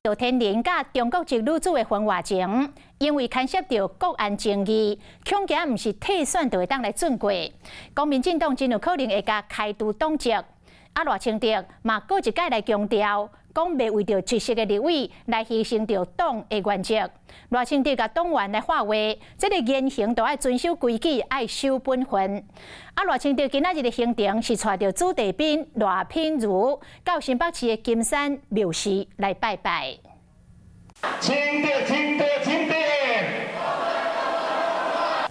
赵天麟甲中国籍女子的婚外情，因为牵涉到国安争议，恐惊毋是替选就会当来准过。讲民进党真有可能会甲开除党籍。赖清德嘛，过一届来强调，讲袂为着缺席的立委来牺牲着党的原则。赖清德甲党员来话话，这个言行都要遵守规矩，爱守本分。赖清德今仔日的行程是带着子弟兵赖品如到新北市的金山庙寺来拜拜。清德！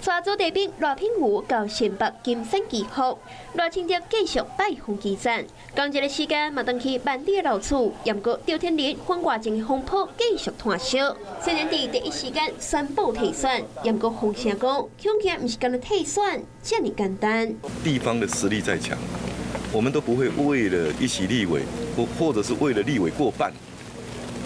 带子弟兵赖品如到新北金山祈福，赖清德继续拜访基站。同一个时间，嘛登去万里的老厝，验过赵天麟婚外情的风波继续炭烧。虽然伫第一时间宣布退选，验过风声讲，恐惊毋是干那退选这么简单。地方的实力再强，我们都不会为了一席立委，或者是为了立委过半，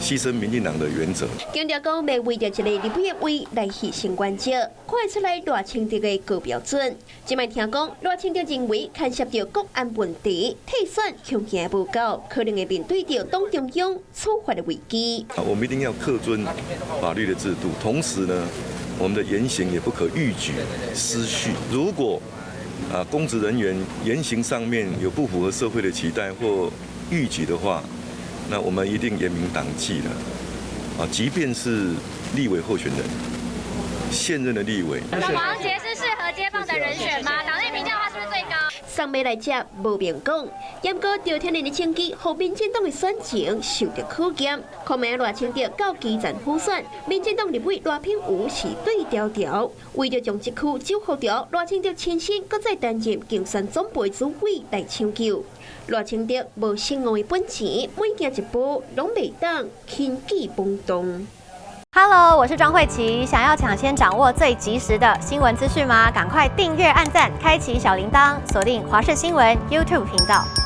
牺牲民进党的原则。强调讲，袂为着一个立委的位来牺牲原则，看出来赖清德的高标准。即摆听讲，赖清德认为牵涉到国安问题，退选恐惊无够，可能会面对着党中央处罚的危机。我们一定要恪遵法律的制度，同时呢，我们的言行也不可逾矩失序。如果公职人员言行上面有不符合社会的期待或逾矩的话，那我们一定严明党纪了。即便是立委候选人，现任的立委，黄捷是适合接棒的人选吗？党内民调他是不是最高？上面来者无明讲，验过赵天麟的政绩，互民进党的选情受到考验。看明赖清德到基站辅选，民进党立委赖品如是对调调，为着将这区守护掉，赖清德亲身搁再担任竞选总备主委来抢救。赖清德无成功的本钱，每行一步拢袂当轻举妄动。Hello， 我是庄慧琪。想要抢先掌握最及时的新闻资讯吗？赶快订阅、按赞、开启小铃铛，锁定华视新闻 YouTube 频道。